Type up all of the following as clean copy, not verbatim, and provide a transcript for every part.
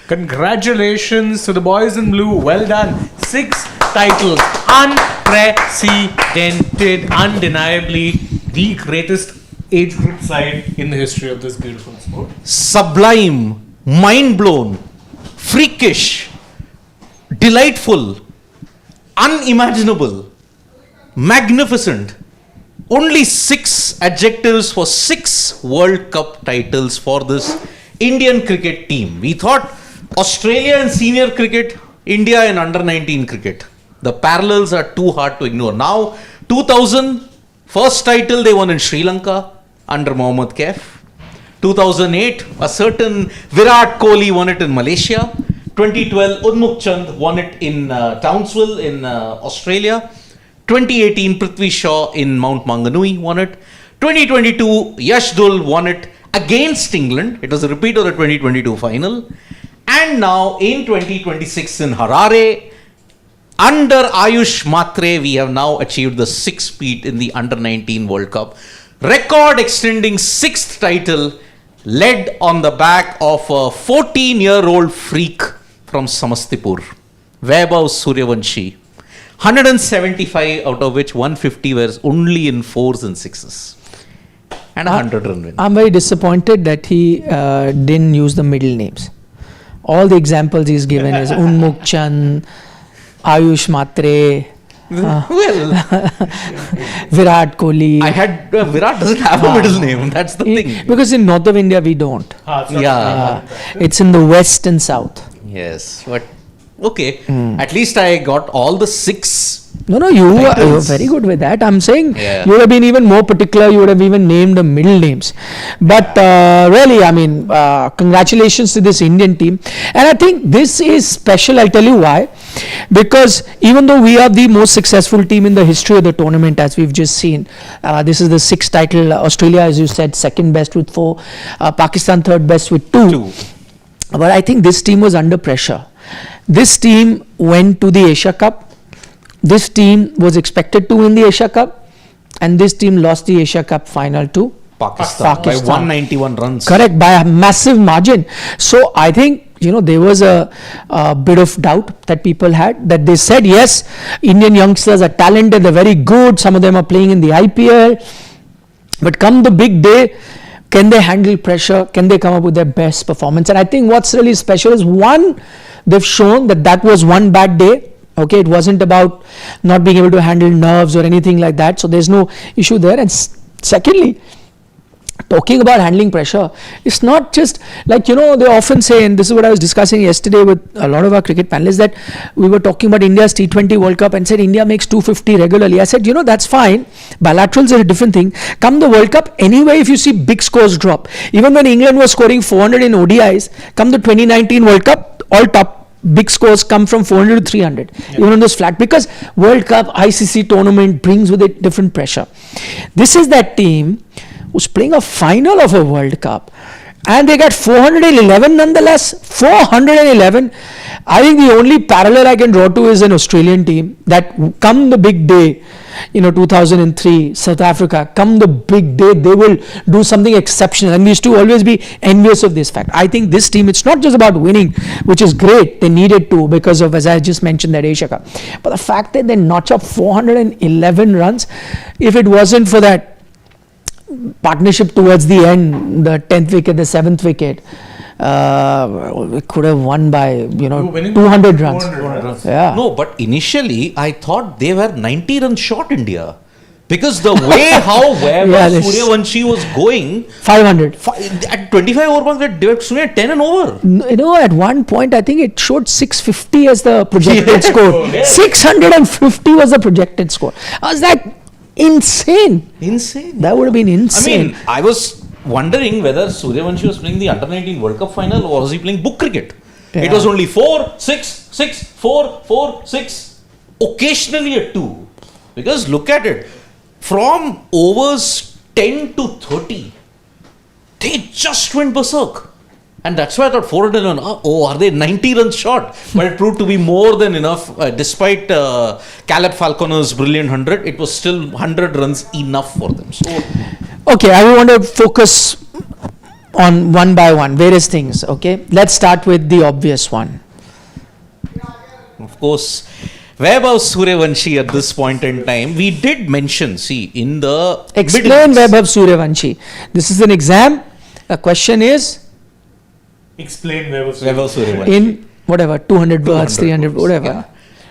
Congratulations to the boys in blue. Well done. 6 titles. Unprecedented. Undeniably the greatest age group side in the history of this beautiful sport. Sublime, mind blown, freakish, delightful, unimaginable, magnificent. Only 6 adjectives for 6 World Cup titles for this Indian cricket team. We thought Australia in senior cricket, India in under 19 cricket. The parallels are too hard to ignore. Now, 2000, first title they won in Sri Lanka under Mohammad Kaif. 2008, a certain Virat Kohli won it in Malaysia. 2012, Unmukh Chand won it in Townsville in Australia. 2018, Prithvi Shaw in Mount Maunganui won it. 2022, Yash Dul won it against England. It was a repeat of the 2022 final. And now in 2026 in Harare, under Ayush Matre, we have now achieved the 6th feat in the under 19 World Cup. Record extending 6th title, led on the back of a 14-year-old freak from Samastipur, Vaibhav Suryavanshi. 175 out of which 150 were only in 4s and 6s. And a 100-run win. I'm very disappointed that he didn't use the middle names. All the examples he's given is Unmukh Chand, Ayush Matre, Virat Kohli. Virat doesn't have a middle name. That's the thing. Because in north of India we don't. It's in the west and south. Yes, but okay. At least I got all the 6. No, you were very good with that. I'm saying you would have been even more particular. You would have even named the middle names. But really, I mean, congratulations to this Indian team. And I think this is special. I'll tell you why. Because even though we are the most successful team in the history of the tournament, as we've just seen, this is the 6th title. Australia, as you said, 2nd best with 4. Pakistan, 3rd best with 2. But I think this team was under pressure. This team went to the Asia Cup. This team was expected to win the Asia Cup, and this team lost the Asia Cup final to Pakistan. By 191 runs. Correct, by a massive margin. So I think, there was a bit of doubt that people had, that they said, yes, Indian youngsters are talented, they're very good, some of them are playing in the IPL, but come the big day, can they handle pressure? Can they come up with their best performance? And I think what's really special is, one, they've shown that was one bad day. Okay, it wasn't about not being able to handle nerves or anything like that. So there's no issue there. And secondly, talking about handling pressure, it's not just like, they often say, and this is what I was discussing yesterday with a lot of our cricket panelists, that we were talking about India's T20 World Cup and said India makes 250 regularly. I said, that's fine. Bilaterals are a different thing. Come the World Cup, anyway, if you see big scores drop, even when England was scoring 400 in ODIs, come the 2019 World Cup, all top big scores come from 400 to 300, even on those flat, because World Cup, ICC tournament brings with it different pressure. This is that team who's playing a final of a World Cup, and they got 411 nonetheless. 411. I think the only parallel I can draw to is an Australian team that come the big day, 2003, South Africa, come the big day, they will do something exceptional, and we used to always be envious of this fact. I think this team, it's not just about winning, which is great, they needed to because of, as I just mentioned, that Asia Cup, but the fact that they notch up 411 runs, if it wasn't for that partnership towards the end, the 10th wicket, the 7th wicket, we could have won by 200 runs. 200 runs. Yeah. No, but initially I thought they were 90 runs short, India, because the way how Vaibhav Suryavanshi was going, 500 at 25 over points, they were shooting at 10 and over. At one point I think it showed 650 as the projected score. 650 was the projected score. I was like, insane. That would have been insane. I mean, I was wondering whether Suryavanshi was playing the under 19 World Cup final or was he playing book cricket. It was only 4, 6, 6, 4, 4, 6, occasionally a 2. Because look at it, from overs 10 to 30, they just went berserk. And that's why I thought 411, are they 90 runs short? But it proved to be more than enough. Despite Caleb Falconer's brilliant 100, it was still 100 runs enough for them. So, okay, I want to focus on one by one, various things. Okay, let's start with the obvious one. Of course, Vaibhav Suryavanshi at this point in time, we did mention, see, in the... Explain Vaibhav Suryavanshi. This is an exam. The question is, Explain Vaibhav Vaibhav Suryavanshi. in whatever, 200 words, 300, words, whatever. yeah.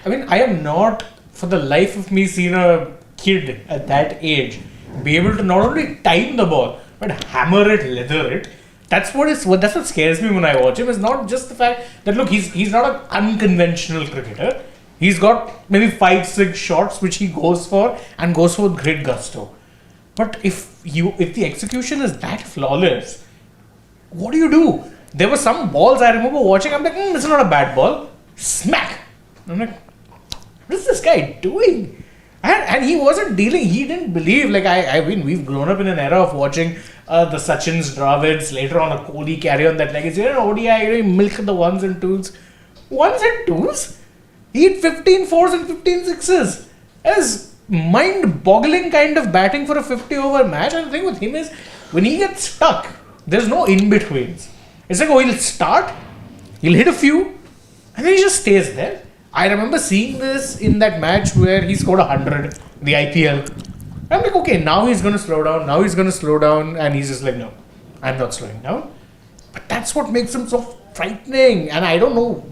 I mean, I have not, for the life of me, seen a kid at that age be able to not only time the ball, but hammer it, leather it. That's what scares me when I watch him. It's not just the fact that, look, he's not an unconventional cricketer. He's got maybe 5-6 shots which he goes for and goes for with great gusto. But if the execution is that flawless, what do? There were some balls I remember watching. I'm like, this is not a bad ball. Smack. I'm like, what is this guy doing? And he wasn't dealing. He didn't believe. Like I mean, we've grown up in an era of watching the Sachins, Dravids, later on a Kohli carry on that legacy. ODI, milk the ones and twos. Ones and twos? He hit 15 fours and 15 sixes. As mind-boggling kind of batting for a 50-over match. And the thing with him is, when he gets stuck, there's no in-betweens. It's like, he'll start, he'll hit a few, and then he just stays there. I remember seeing this in that match where he scored 100, the IPL. I'm like, okay, now he's going to slow down, and he's just like, no, I'm not slowing down. But that's what makes him so frightening. And I don't know,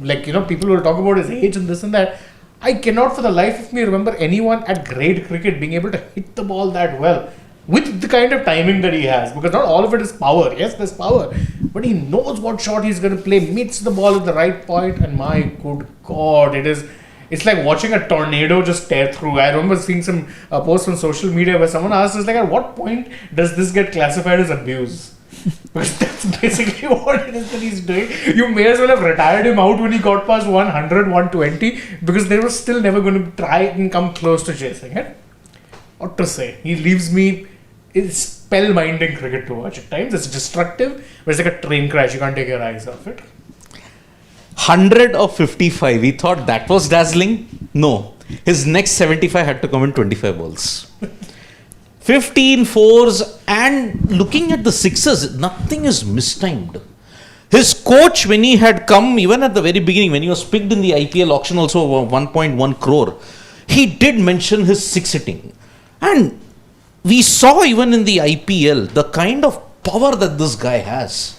people will talk about his age and this and that. I cannot for the life of me remember anyone at grade cricket being able to hit the ball that well with the kind of timing that he has, because not all of it is power. Yes, there's power, but he knows what shot he's going to play, meets the ball at the right point, and my good God, it's like watching a tornado just tear through. I remember seeing some posts on social media where someone asked us, like, at what point does this get classified as abuse? Because that's basically what it is that he's doing. You may as well have retired him out when he got past 100, 120, because they were still never going to try and come close to chasing it. What to say? He leaves me... It's spellbinding cricket to watch at times. It's destructive, but it's like a train crash. You can't take your eyes off it. 100 of 55. He thought that was dazzling. No. His next 75 had to come in 25 balls. 15 fours, and looking at the sixes, nothing is mistimed. His coach, when he had come, even at the very beginning, when he was picked in the IPL auction also 1.1 crore, he did mention his six hitting. And we saw even in the IPL the kind of power that this guy has.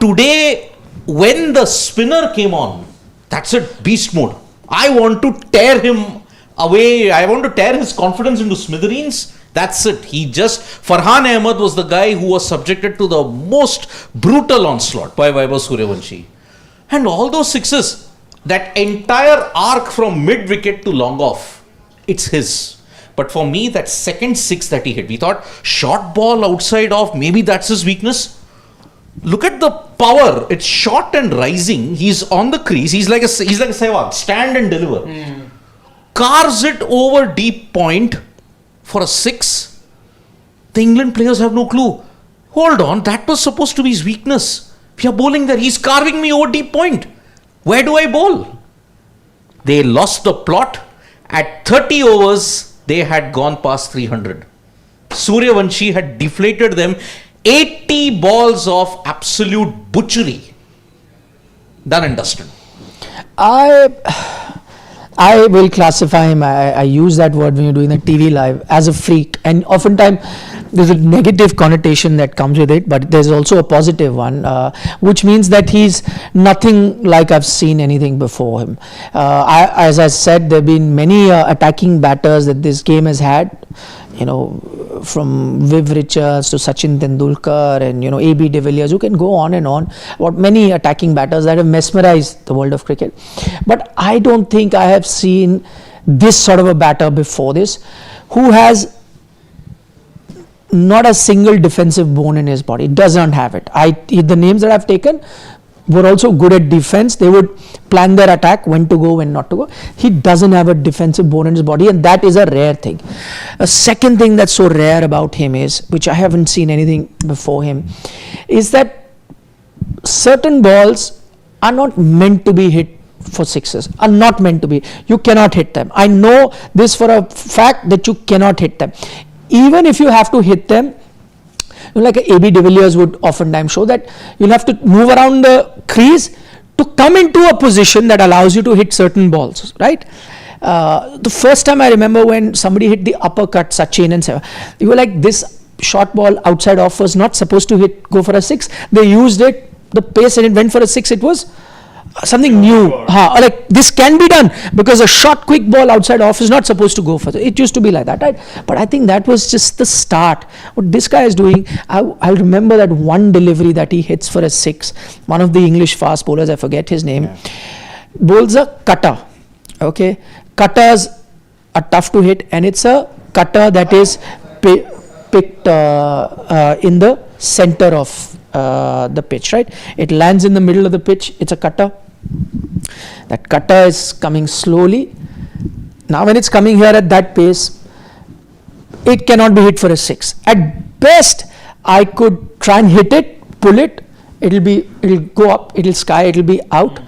Today, when the spinner came on, that's it, beast mode. I want to tear him away. I want to tear his confidence into smithereens. That's it. Farhan Ahmed was the guy who was subjected to the most brutal onslaught by Vaibhav Suryavanshi. And all those sixes, that entire arc from mid-wicket to long off, it's his. But for me, that second six that he hit, we thought short ball outside off, maybe that's his weakness. Look at the power. It's short and rising. He's on the crease. He's like a Sehwag. Stand and deliver. Carves it over deep point for a six. The England players have no clue. Hold on, that was supposed to be his weakness. We are bowling there. He's carving me over deep point. Where do I bowl? They lost the plot. At 30 overs, they had gone past 300. Suryavanshi had deflated them 80 balls of absolute butchery. Done and dusted. I will classify him, I use that word when you're doing the TV live, as a freak. And oftentimes there's a negative connotation that comes with it, but there's also a positive one, which means that he's nothing like I've seen anything before him. As I said, there have been many attacking batters that this game has had, from Viv Richards to Sachin Tendulkar and, A.B. de Villiers. You can go on and on about many attacking batters that have mesmerized the world of cricket. But I don't think I have seen this sort of a batter before this, who has not a single defensive bone in his body. Does not have it. The names that I've taken were also good at defense. They would plan their attack, when to go, when not to go. He doesn't have a defensive bone in his body, and that is a rare thing. A second thing that's so rare about him is, which I haven't seen anything before him, is that certain balls are not meant to be hit for sixes, are not meant to be. You cannot hit them. I know this for a fact that you cannot hit them. Even if you have to hit them, like A.B. de Villiers would oftentimes show, that you'll have to move around the crease to come into a position that allows you to hit certain balls, right? The first time I remember when somebody hit the uppercut, Sachin and Sehwag, you were like, this short ball outside off was not supposed to go for a 6. They used it, the pace, and it went for a 6. It was something new. Like, this can be done, because a short quick ball outside off is not supposed to go for it. Used to be like that, right? But I think that was just the start. What this guy is doing, I remember that one delivery that he hits for a 6. One of the English fast bowlers, I forget his name, bowls a cutter. Okay, cutters are tough to hit, and it's a cutter that is picked in the center of the pitch, right? It lands in the middle of the pitch. It's a cutter. That cutter is coming slowly. Now when it's coming here at that pace, it cannot be hit for a 6. At best, I could try and hit it, pull it, it'll go up, it'll sky, it'll be out.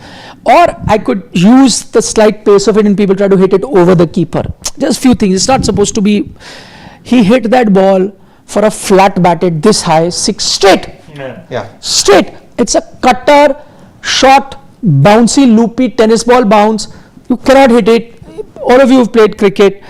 Or I could use the slight pace of it and people try to hit it over the keeper. Just few things. It's not supposed to be. He hit that ball for a flat batted this high, 6 straight. Straight. It's a cutter, short, bouncy, loopy tennis ball bounce. You cannot hit it. All of you have played cricket,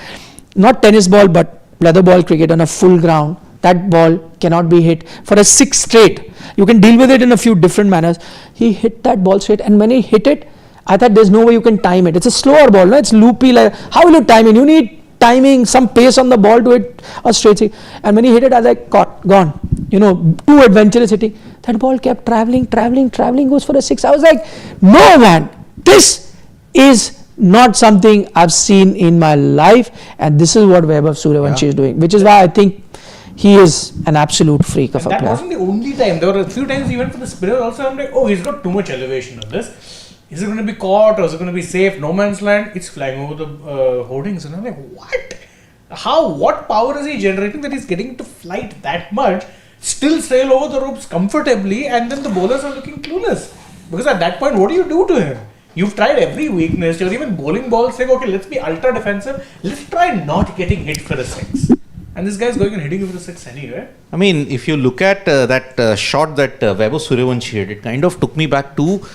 not tennis ball but leather ball cricket on a full ground. That ball cannot be hit for a 6 straight. You can deal with it in a few different manners. He hit that ball straight, and when he hit it, I thought there's no way you can time it. It's a slower ball, no? It's loopy. Like, how will you time it? You need timing, some pace on the ball to hit a straight 6. And when he hit it, I was like, gone. Too adventurous hitting. That ball kept traveling, goes for a 6. I was like, no man, this is not something I've seen in my life, and this is what Vaibhav Suryavanshi is doing, which is why I think he is an absolute freak of a player. That wasn't the only time. There were a few times even for the spinner also, I'm like, oh, he's got too much elevation on this. Is it going to be caught or is it going to be safe? No man's land. It's flying over the hoardings. And I'm like, what power is he generating that he's getting to flight that much, still sail over the ropes comfortably, and then the bowlers are looking clueless? Because at that point, what do you do to him? You've tried every weakness. You're even bowling balls saying, okay, let's be ultra defensive. Let's try not getting hit for a 6. And this guy's going and hitting him for a 6 anyway. I mean, if you look at that shot that Vaibhav Suryavanshi hit, it kind of took me back to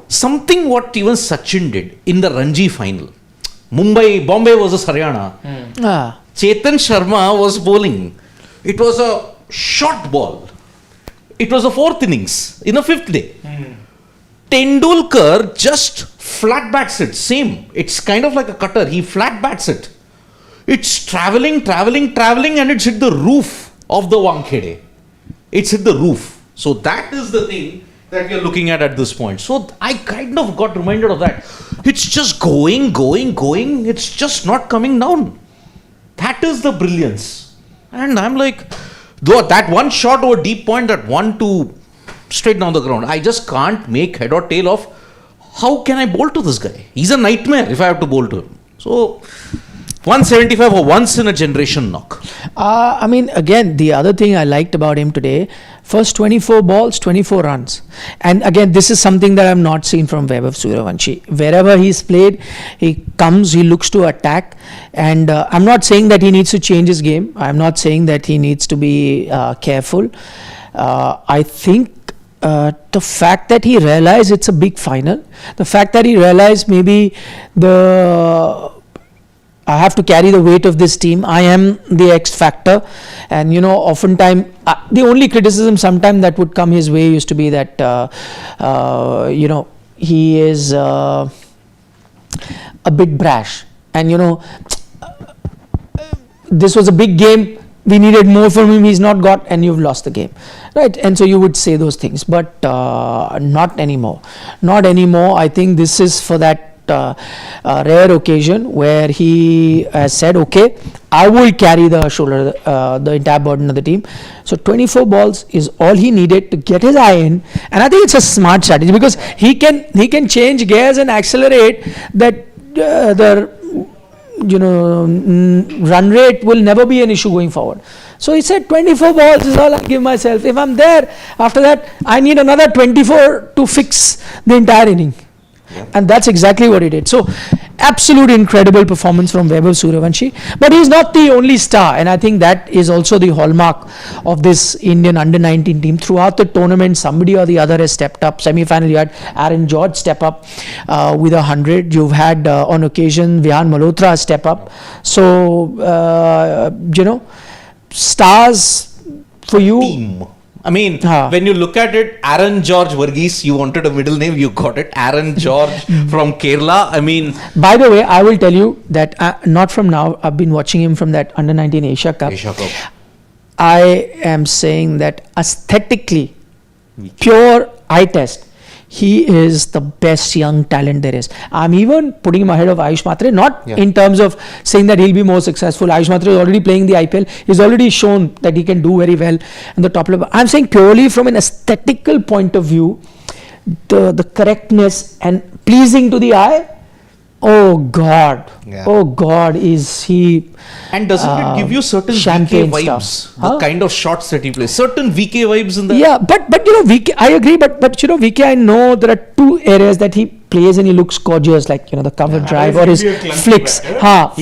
something what even Sachin did in the Ranji final. Bombay versus Haryana. Chetan Sharma was bowling. It was a short ball. It was a 4th innings in a 5th day. Tendulkar just flat bats it. Same. It's kind of like a cutter. He flat bats it. It's traveling, and it's hit the roof of the Wankhede. It's hit the roof. So that is the thing that we are looking at this point. So I kind of got reminded of that. It's just going. It's just not coming down. That is the brilliance. And I'm like, though that one shot over deep point, that 1-2 straight down the ground, I just can't make head or tail of how can I bowl to this guy. He's a nightmare if I have to bowl to him. So 175 for once in a generation knock. I mean, again, the other thing I liked about him today, first 24 balls, 24 runs. And again, this is something that I've not seen from Vaibhav Suryavanshi. Wherever he's played, he comes, he looks to attack. And I'm not saying that he needs to change his game. I'm not saying that he needs to be careful. I think the fact that he realized it's a big final, the fact that he realized maybe I have to carry the weight of this team. I am the X factor. And, oftentimes, the only criticism sometime that would come his way used to be that, he is a bit brash. And, this was a big game. We needed more from him. He's not got, and you've lost the game. Right. And so you would say those things. But not anymore. Not anymore. I think this is for that rare occasion where he has said, okay, I will carry the shoulder, the entire burden of the team. So 24 balls is all he needed to get his eye in, and I think it's a smart strategy because he can change gears and accelerate that. Run rate will never be an issue going forward. So he said 24 balls is all I give myself. If I'm there, after that I need another 24 to fix the entire inning. And that's exactly what he did. So, absolute incredible performance from Vaibhav Suryavanshi. But he's not the only star, and I think that is also the hallmark of this Indian under-19 team. Throughout the tournament, somebody or the other has stepped up. Semi-final, you had Aaron George step up with 100. You've had, on occasion, Vihan Malhotra step up. So, stars for you. Team. I mean, when you look at it, Aaron George Varghese, you wanted a middle name, you got it. Aaron George from Kerala. I mean, by the way, I will tell you that not from now, I've been watching him from that under-19 Asia Cup. I am saying that aesthetically, pure eye test, he is the best young talent there is. I'm even putting him ahead of Ayush Matre, not in terms of saying that he'll be more successful. Ayush Matre is already playing the IPL. He's already shown that he can do very well in the top level. I'm saying purely from an aesthetical point of view, the correctness and pleasing to the eye. Oh God, is he? And doesn't it give you certain VK vibes? The kind of shots that he plays, certain VK vibes in the. Yeah, but VK, I agree. But VK, I know there are two areas that he plays and he looks gorgeous, like the cover drive or his flicks. He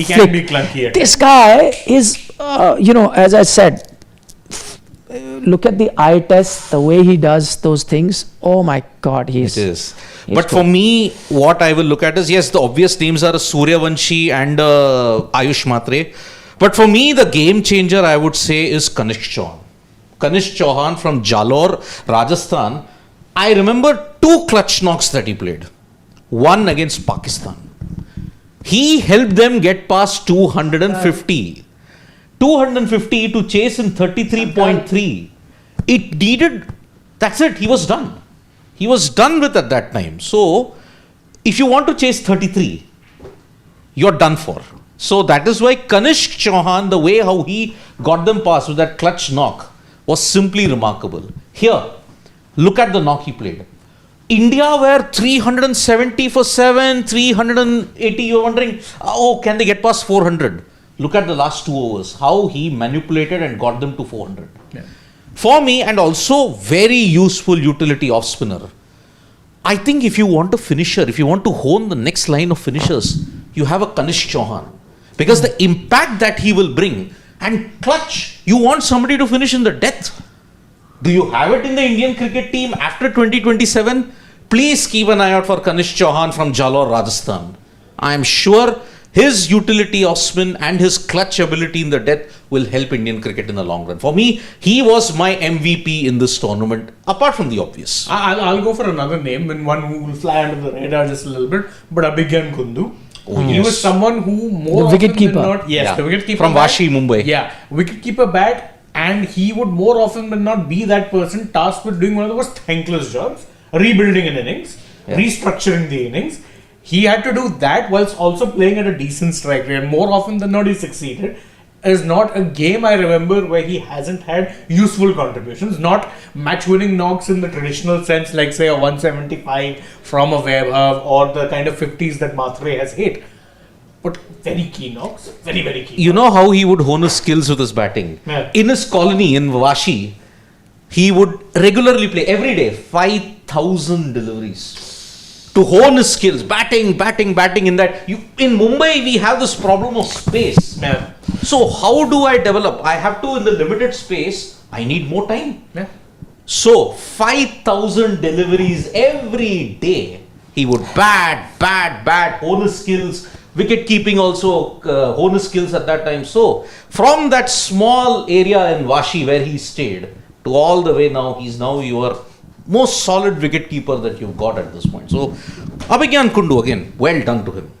can be clunky. This guy is, as I said. Look at the eye test, the way he does those things. Oh my God, it is. But for me, what I will look at is, yes, the obvious names are Suryavanshi and Ayush Matre. But for me, the game changer, I would say, is Kanishk Chauhan. Kanishk Chauhan from Jalore, Rajasthan. I remember 2 clutch knocks that he played. One against Pakistan. He helped them get past 250. 250 to chase in 33.3. It needed, that's it, he was done. He was done with at that time. So, if you want to chase 33, you're done for. So, that is why Kanishk Chauhan, the way how he got them past with that clutch knock was simply remarkable. Here, look at the knock he played. India were 370 for 7, 380, you're wondering, can they get past 400? Look at the last 2 overs, how he manipulated and got them to 400. Yeah. For me, and also very useful utility off spinner. I think if you want a finisher, if you want to hone the next line of finishers, you have a Kanishk Chauhan. Because the impact that he will bring, and clutch, you want somebody to finish in the death. Do you have it in the Indian cricket team after 2027? Please keep an eye out for Kanishk Chauhan from Jalore, Rajasthan. I am sure his utility of spin and his clutch ability in the death will help Indian cricket in the long run. For me, he was my MVP in this tournament, apart from the obvious. I'll go for another name, and one who will fly under the radar just a little bit, but Abhigyan Kundu. He was someone who more the wicket keeper. The wicket keeper from Vashi, Mumbai. Yeah, wicket keeper bat, and he would more often than not be that person tasked with doing one of the most thankless jobs, rebuilding an innings, restructuring the innings. He had to do that whilst also playing at a decent strike rate, and more often than not he succeeded. Is not a game I remember where he hasn't had useful contributions, not match-winning knocks in the traditional sense, like say a 175 from a Vaibhav or the kind of 50s that Matre has hit. But very key knocks, very, very key. You know how he would hone his skills with his batting? Yeah. In his colony in Vashi, he would regularly play every day 5,000 deliveries. To hone his skills, batting in that. In Mumbai, we have this problem of space. Yeah. So how do I develop? I have to, in the limited space, I need more time. Yeah. So 5,000 deliveries every day. He would bat, hone his skills. Wicket keeping also, hone his skills at that time. So from that small area in Vashi where he stayed, to all the way now, he's now your most solid wicket keeper that you've got at this point. So, Abhigyan Kundu, again, well done to him.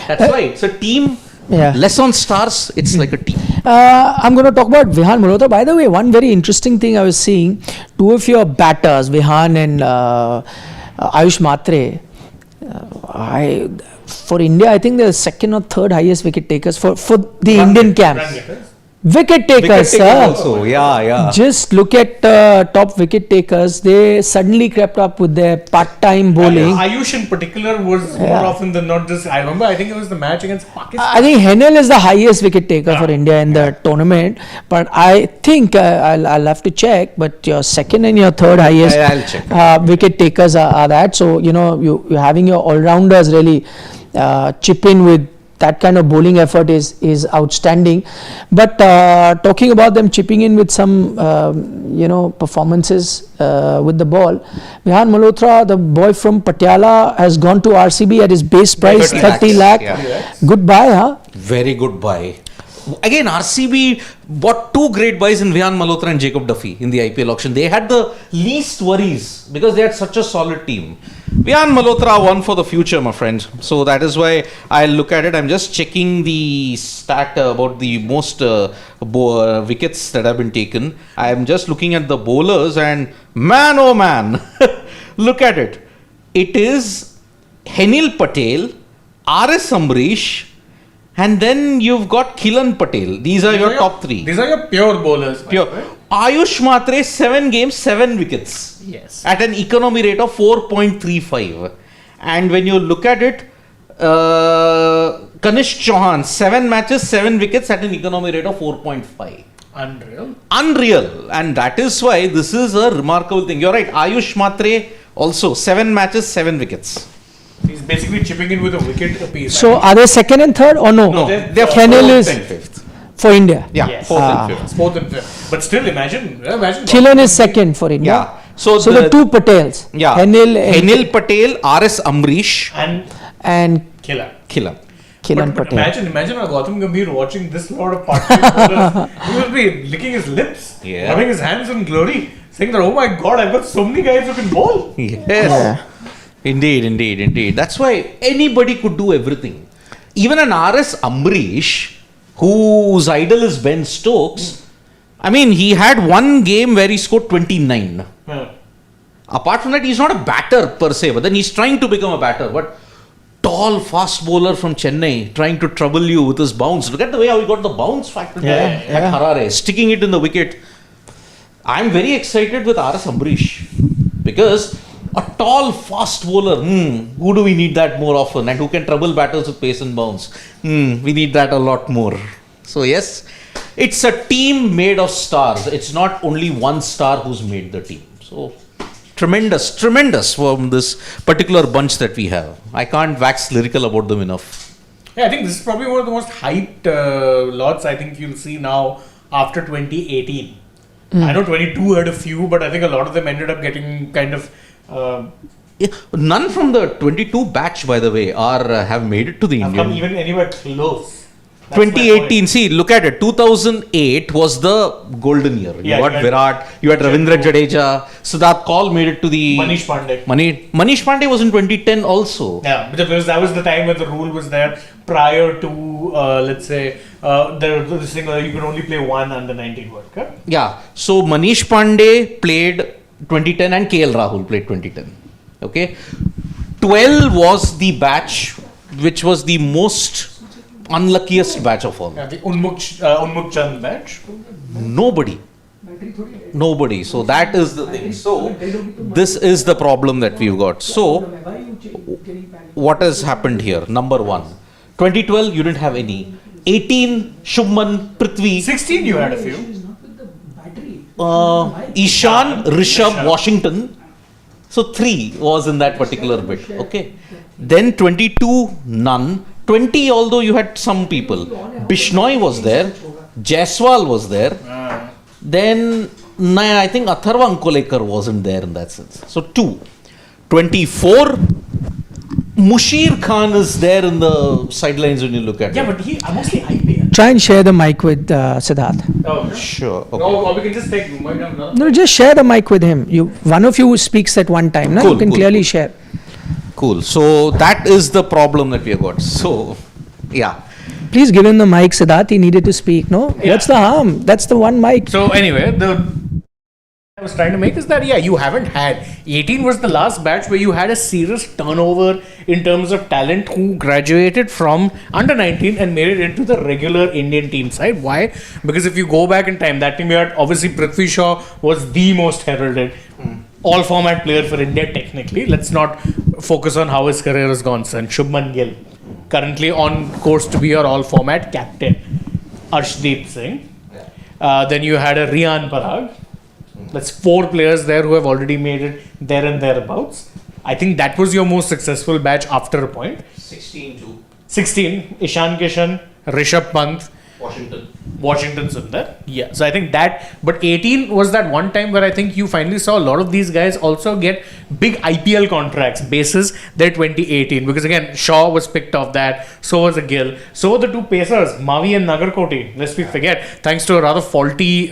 That's right. It's a team. Yeah. Less on stars, it's like a team. I'm going to talk about Vihan Malhotra. By the way, one very interesting thing I was seeing, 2 of your batters, Vihan and Ayush Matre, for India, I think they're the 2nd or 3rd highest wicket takers for the Indian camp. Wicket takers, sir. also. Yeah. Just look at top wicket takers. They suddenly crept up with their part-time bowling. Ayush in particular was more often than not this. I remember, I think it was the match against Pakistan. I think Henel is the highest wicket taker for India in the tournament. But I think I'll have to check. But your second and your third highest I'll check. wicket takers are that. So you're having your all-rounders really chip in with that kind of bowling effort is outstanding. But talking about them chipping in with some performances with the ball, Vihan Malhotra, the boy from Patiala, has gone to RCB at his base price 30 lakh. Yeah. Goodbye, huh? Very good buy. Again, RCB bought two great buys in Vihan Malhotra and Jacob Duffy in the IPL auction. They had the least worries because they had such a solid team. Vihan Malhotra won for the future, my friend. So that is why I look at it. I'm just checking the stat about the most wickets that have been taken. I'm just looking at the bowlers and man, oh man, look at it. It is Henil Patel, R.S. Amrish, and then you've got Kilan Patel. These are your top three. These are your pure bowlers. Pure. Ayush Matre, 7 games, 7 wickets. Yes. At an economy rate of 4.35. And when you look at it, Kanishk Chauhan, 7 matches, 7 wickets at an economy rate of 4.5. Unreal. And that is why this is a remarkable thing. You're right. Ayush Matre also 7 matches, 7 wickets. He's basically chipping in with a wicket apiece. So are they second and third or no? No, they're Henel 4th is and 5th. for India. Yeah, Yes. 4th and 5th. Fourth and fifth. But still, imagine. Thilan is second for India. Yeah. So the two Patels. Yeah. Henil Patel, R.S. Amrish, and Killer. Kilan. Kilan But Patel. imagine a Gautam Gambhir watching this lot of part-time bowlers. He will be licking his lips, Yeah. rubbing his hands in glory, saying that, oh my god, I've got so many guys who can bowl. Yes. Yeah. Indeed. That's why anybody could do everything. Even an R.S. Amrish, whose idol is Ben Stokes, I mean, he had one game where he scored 29. Yeah. Apart from that, he's not a batter per se, but then he's trying to become a batter. But tall, fast bowler from Chennai, trying to trouble you with his bounce. Look at the way how he got the bounce factor there at Harare, sticking it in the wicket. I'm very excited with R.S. Amrish because a tall, fast bowler, who do we need that more often? And who can trouble batters with pace and bounce? We need that a lot more. So yes, it's a team made of stars. It's not only one star who's made the team. So tremendous from this particular bunch that we have. I can't wax lyrical about them enough. Yeah, I think this is probably one of the most hyped lots I think you'll see now after 2018. I know 22 had a few, but I think a lot of them ended up getting kind of... None from the 22 batch, by the way, have made it to the have come Indian. even anywhere close. That's my 2018, see, look at it. 2008 was the golden year. You Yeah, got you had Virat, you had Ravindra Jadeja, Siddharth Kaul made it to the... Manish Pandey. Manish Pandey was in 2010 also. Yeah, because that was the time when the rule was there prior to, let's say, this thing where you could only play one under 19 World Cup. Yeah, so Manish Pandey played 2010 and KL Rahul played 2010. Okay, 12 was the batch which was the most unluckiest batch of all. Yeah, the Unmukh Chand batch. Nobody. So that is the thing. So this is the problem that we've got. So what has happened here? Number one, 2012 you didn't have any. 18 Shubman, Prithvi, 16 you had a few. Ishan, Rishabh, Washington. So 3 was in that particular bit. Okay. Then 22, none. 20, although you had some people. Bishnoi was there. Jaiswal was there. Then I think Atharva Ankolekar wasn't there in that sense. So 2. 24, Mushir Khan is there in the sidelines when you look at it. Yeah, but he mostly IPL. Try and share the mic with Siddharth. Oh, Sure. Okay. No, or we can just take. Might have another. No, just share the mic with him. One of you speaks at one time. No? Cool, You can cool, clearly cool. share. Cool. So that is the problem that we have got. So, yeah. Please give him the mic, Siddharth. He needed to speak. No, Yeah. what's the harm? That's the one mic. So anyway, I was trying to make is that you haven't had 18 was the last batch where you had a serious turnover in terms of talent who graduated from under 19 and made it into the regular Indian team side. Why? Because if you go back in time, that team you had obviously Prithvi Shaw was the most heralded all format player for India technically. Let's not focus on how his career has gone, son. Shubman Gill, currently on course to be your all format captain. Arshdeep Singh. Then you had a Rian Parag. That's 4 players there who have already made it there and thereabouts. I think that was your most successful batch after a point. 16, Ishan Kishan, Rishabh Pant, Washington Sundar. Yeah, so I think that, but 18 was that one time where I think you finally saw a lot of these guys also get big IPL contracts basis their 2018, because again, Shaw was picked off that, so was a Gill, so were the 2 pacers, Mavi and Nagarkoti. Lest we forget, thanks to a rather faulty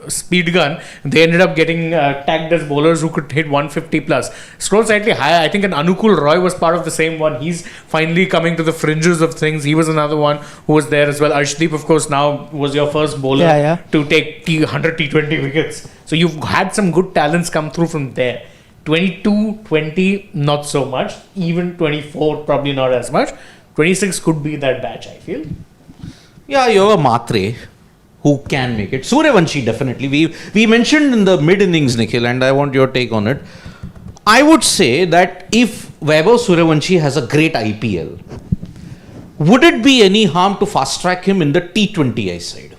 speed gun, they ended up getting tagged as bowlers who could hit 150 plus. Scroll slightly higher, I think an Anukul Roy was part of the same one. He's finally coming to the fringes of things. He was another one who was there as well. Arshdeep, of course, now was your first bowler to take 100 T20 wickets. So you've had some good talents come through from there. 22, 20, not so much. Even 24, probably not as much. 26 could be that batch, I feel. Yeah, you have a Matre who can make it. Suryavanshi, definitely. We mentioned in the mid innings, Nikhil, and I want your take on it. I would say that if Vaibhav Suryavanshi has a great IPL, would it be any harm to fast track him in the T20I side?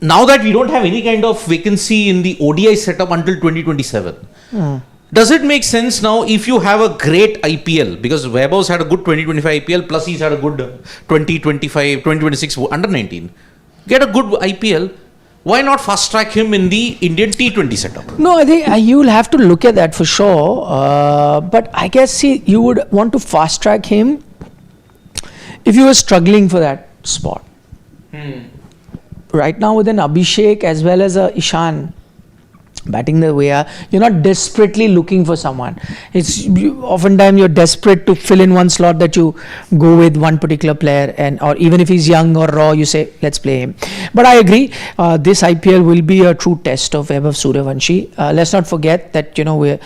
Now that we don't have any kind of vacancy in the ODI setup until 2027, does it make sense now if you have a great IPL? Because Vaibhav's had a good 2025 IPL, plus he's had a good 2026 under 19. Get a good IPL. Why not fast track him in the Indian T20 setup? No, I think you will have to look at that for sure. But I guess you would want to fast track him if you were struggling for that spot. Right now with an Abhishek as well as a Ishan batting the way you're not desperately looking for someone. Oftentimes you're desperate to fill in one slot that you go with one particular player, and or even if he's young or raw, you say let's play him. But I agree, this IPL will be a true test of Vaibhav Suryavanshi. Let's not forget that we're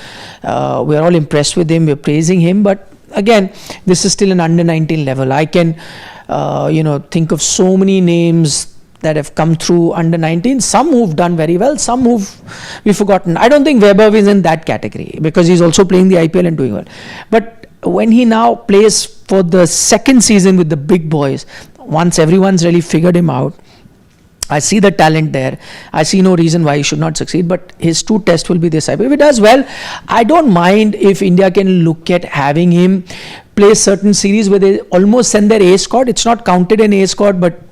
all impressed with him, we're praising him, but again, this is still an under 19 level. I can think of so many names that have come through under 19, some who've done very well, some we've forgotten. I don't think Vaibhav is in that category because he's also playing the IPL and doing well. But when he now plays for the second season with the big boys, once everyone's really figured him out, I see the talent there. I see no reason why he should not succeed, but his true test will be this IPL. If he does well, I don't mind if India can look at having him play certain series where they almost send their A squad. It's not counted in A squad, but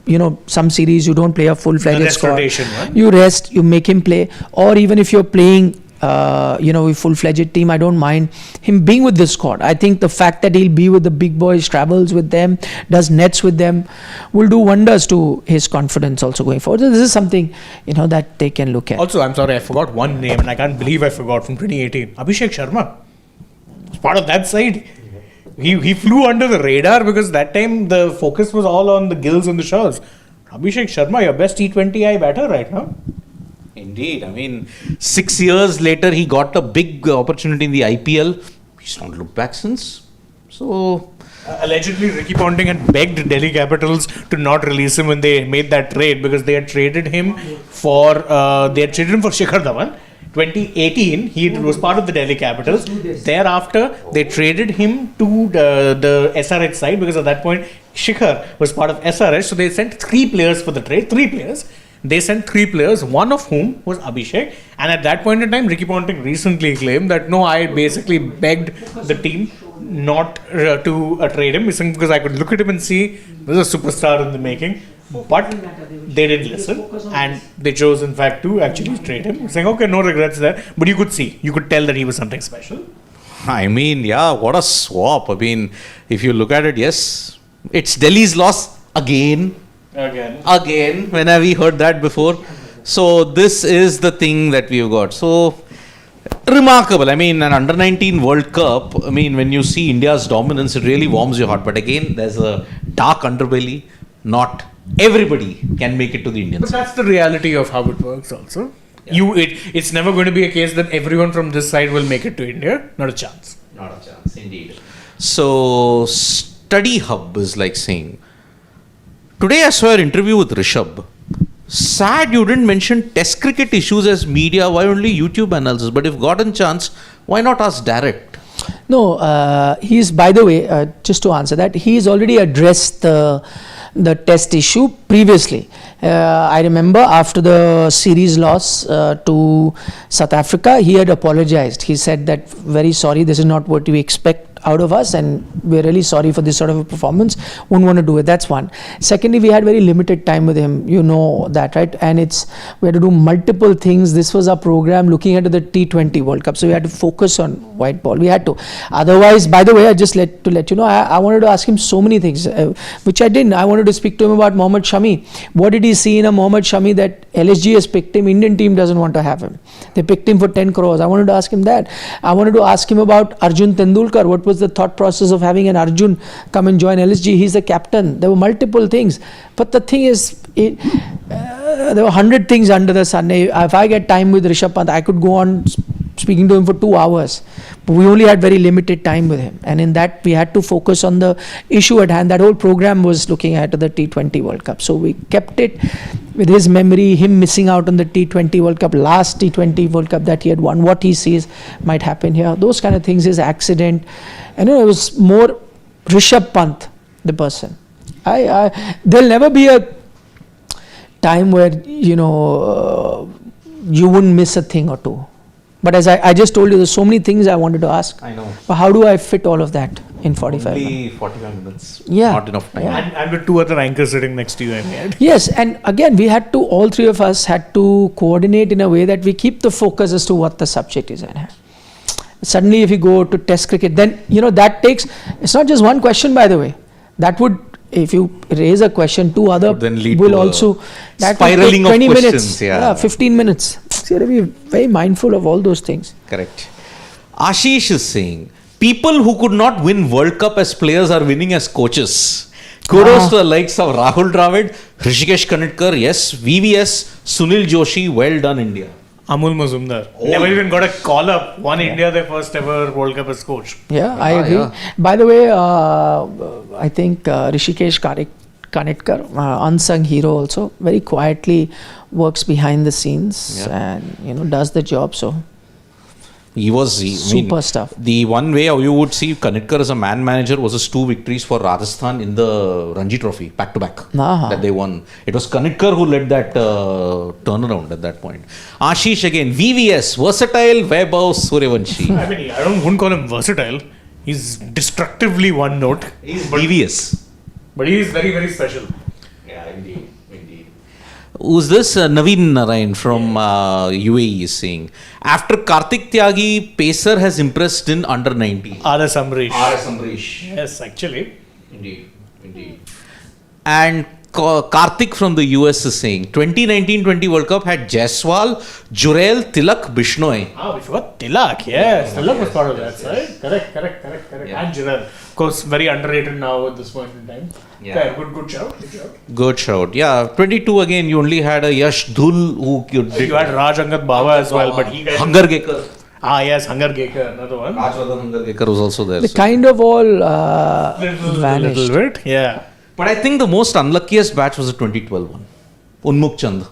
some series you don't play a full-fledged squad. Rotation, right? You rest, you make him play, or even if you're playing a full-fledged team, I don't mind him being with this squad. I think the fact that he'll be with the big boys, travels with them, does nets with them, will do wonders to his confidence also going forward. So this is something that they can look at. Also, I'm sorry, I forgot one name, and I can't believe I forgot, from 2018. Abhishek Sharma. It's part of that side. He flew under the radar because that time the focus was all on the Gills and the Shaws. Abhishek Sharma, your best T20I batter right now. Indeed. I mean, 6 years later, he got a big opportunity in the IPL. He's not looked back since. So, allegedly, Ricky Ponting had begged Delhi Capitals to not release him when they made that trade because they had traded him for Shikhar Dhawan. 2018, he was part of the Delhi Capitals. Thereafter, they traded him to the SRH side because at that point, Shikhar was part of SRH. So they sent 3 players for the trade. 3 players. They sent 3 players, one of whom was Abhishek. And at that point in time, Ricky Ponting recently claimed that no, I basically begged the team not to trade him because I could look at him and see there's a superstar in the making. But they didn't listen and they chose in fact to actually trade him, saying okay, no regrets there. But you could tell that he was something special. I mean, yeah, what a swap. I mean, if you look at it, yes, it's Delhi's loss again. When have we heard that before? So this is the thing that we've got. So remarkable. I mean, an under 19 World Cup, I mean, when you see India's dominance, it really warms your heart. But again, there's a dark underbelly. Not everybody can make it to the Indian But that's the reality of how it works also. It's never going to be a case that everyone from this side will make it to India. Not a chance. Not a chance, indeed. So, Study Hub is like saying, today I saw your interview with Rishabh. Sad you didn't mention test cricket issues as media, why only YouTube analysis? But if gotten chance, why not ask direct? No, he's, by the way, just to answer that, he's already addressed the test issue previously. I remember after the series loss to South Africa, he had apologized. He said that, very sorry, this is not what we expect out of us and we're really sorry for this sort of a performance. Wouldn't want to do it. That's one. Secondly, we had very limited time with him. You know that, right? And we had to do multiple things. This was our program looking at the T20 World Cup. So we had to focus on white ball. We had to. Otherwise, by the way, I just let you know, I wanted to ask him so many things, which I didn't. I wanted to speak to him about Mohammad Shami. What did he see in a Mohammad Shami that LSG has picked him? Indian team doesn't want to have him. They picked him for 10 crores. I wanted to ask him that. I wanted to ask him about Arjun Tendulkar. What was the thought process of having an Arjun come and join LSG? He's the captain. There were multiple things. But the thing is, there were 100 things under the sun. If I get time with Rishabh Pant, I could go on speaking to him for 2 hours. But we only had very limited time with him. And in that, we had to focus on the issue at hand. That whole program was looking at the T20 World Cup. So we kept it with his memory, him missing out on the T20 World Cup, last T20 World Cup that he had won, what he sees might happen here. Those kind of things, his accident. And it was more Rishabh Pant, the person. There'll never be a time where, you wouldn't miss a thing or two. But as I just told you, there's so many things I wanted to ask. I know. But how do I fit all of that in 45 minutes? Only 45 minutes. Yeah. Not enough time. Yeah. And with 2 other anchors sitting next to you in the end. Yes, and again, we had to, all 3 of us had to coordinate in a way that we keep the focus as to what the subject is at hand. Suddenly, if you go to test cricket, then, that takes, it's not just one question, by the way. That would, if you raise a question, 2 other will also, that spiraling will take 20 of minutes. questions, yeah. 15 minutes. So you have to be very mindful of all those things. Correct. Ashish is saying, people who could not win World Cup as players are winning as coaches. Kudos to the likes of Rahul Dravid, Hrishikesh Kanitkar, yes, VVS, Sunil Joshi, well done India. Amul Mazumdar. Never even got a call up. Won India their first ever World Cup as coach. Yeah, I agree. Yeah. By the way, I think Hrishikesh Kanitkar, unsung hero also, very quietly works behind the scenes and does the job. So He was super stuff. The one way you would see Kanitkar as a man manager was his 2 victories for Rajasthan in the Ranji Trophy, back to back, that they won. It was Kanitkar who led that turnaround at that point. Ashish again, VVS, versatile Vaibhav Suryavanshi. I mean, wouldn't call him versatile. He's destructively one note. He's VVS. But he is very, very special. Yeah, indeed. Who's this? Naveen Narayan from UAE is saying, after Karthik Tyagi, Pacer has impressed in under 19. R.S. Amrish. Yes, actually. Indeed. And Karthik from the US is saying, 2019-20 World Cup had Jaiswal, Jurel, Tilak, Bishnoi. We forgot Tilak. Yes, Tilak was part of that side. Correct. Yeah. And Jurel. Of course, very underrated now at this point in time. Yeah. Okay, good shout. Good shout. Yeah, 22 again, you only had a Yash Dhul who You had Raj Angad Baba as well, but he got... Hunger Gekar. Yes, Hunger Gekar, another one. Rajwardhan Hunger Gekar was also there. They kind of all vanished. Little bit, yeah. But I think the most unluckiest batch was the 2012 one. Unmukh Chand.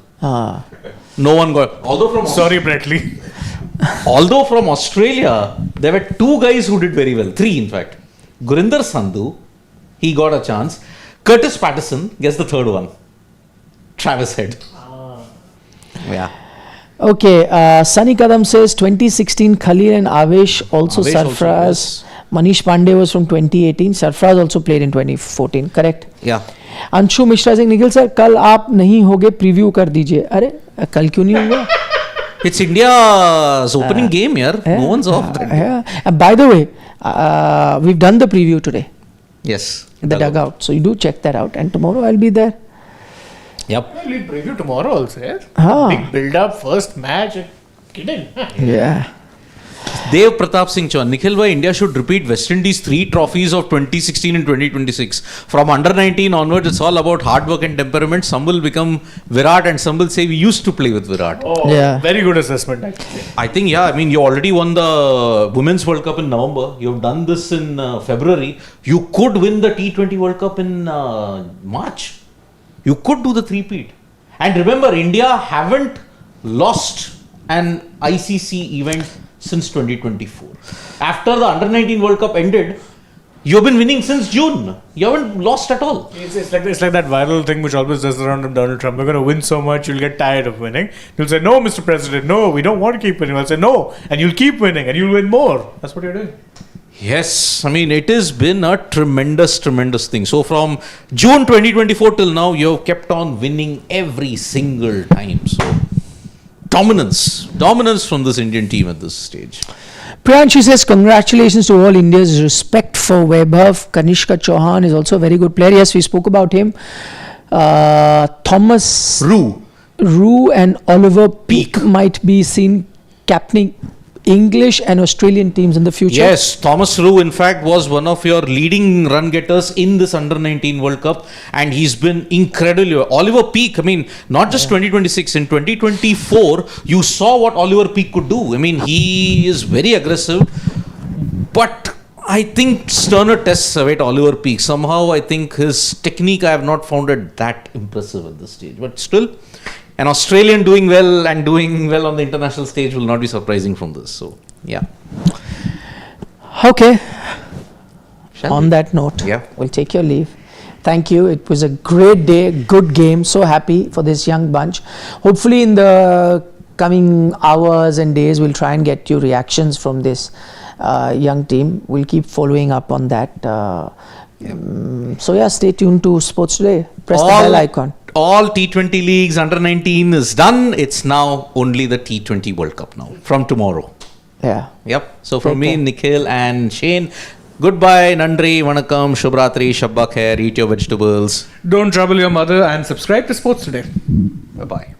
No one got... Sorry, Bretley. Although from Australia, there were 2 guys who did very well. 3 in fact. Gurinder Sandhu, he got a chance. Curtis Patterson, guess the 3rd one. Travis Head. Yeah. Okay, Sunny Kadam says 2016 Khalil and Avesh also Avesh Sarfraz. yes. Manish Pandey was from 2018. Sarfraz also played in 2014, correct? Yeah. Anshu Mishra Singh Nikhil sir कल आप नहीं होगे preview कर दीजिए अरे कल क्यों नहीं होगा It's India's opening game here. No one's off. And by the way, we've done the preview today. Yes. In the dugout. So you do check that out. And tomorrow I'll be there. Yep. We'll preview tomorrow also, yeah? Ah. Big build-up, first match. Kidding. Yeah. Dev Pratap Singh Chauhan, Nikhil bhai, India should repeat West Indies 3 trophies of 2016 and 2026. From under 19 onwards, it's all about hard work and temperament. Some will become Virat and some will say we used to play with Virat. Oh, Yeah. very good assessment actually. I think, yeah, I mean, you already won the Women's World Cup in November. You've done this in February. You could win the T20 World Cup in March. You could do the three-peat. And remember, India haven't lost an ICC event since 2024. After the Under 19 World Cup ended, you've been winning since June. You haven't lost at all. It's like that viral thing which always does around Donald Trump. We're going to win so much, you'll get tired of winning. You'll say, no, Mr. President, no, we don't want to keep winning. I'll say, no, and you'll keep winning and you'll win more. That's what you're doing. Yes, I mean, it has been a tremendous thing. So from June 2024 till now, you've kept on winning every single time. So dominance from this Indian team at this stage. Priyanshi says, congratulations to all India's respect for Vaibhav. Kanishka Chauhan is also a very good player. Yes, we spoke about him. Thomas Rue and Oliver Peake might be seen captaining English and Australian teams in the future. Yes, Thomas Rue, in fact, was one of your leading run getters in this Under 19 World Cup, and he's been incredible. Oliver Peake, I mean, not just 2026, in 2024, you saw what Oliver Peake could do. I mean, he is very aggressive, but I think sterner tests await Oliver Peake. Somehow, I think his technique, I have not found it that impressive at this stage, but still, an Australian doing well on the international stage will not be surprising from this. So, yeah. Okay. Shall On we? that note, Yeah. we'll take your leave. Thank you. It was a great day, good game. So happy for this young bunch. Hopefully, in the coming hours and days, we'll try and get you reactions from this young team. We'll keep following up on that. So, yeah, stay tuned to Sports Today. Press the bell icon. All T20 leagues under 19 is done. It's now only the T20 World Cup now from tomorrow. Yeah. Yep. So from Take me, care. Nikhil and Shane, goodbye, Nandri, Vanakkam, Shubhratri, Shabba Khair, eat your vegetables. Don't trouble your mother and subscribe to Sports Today. Bye-bye.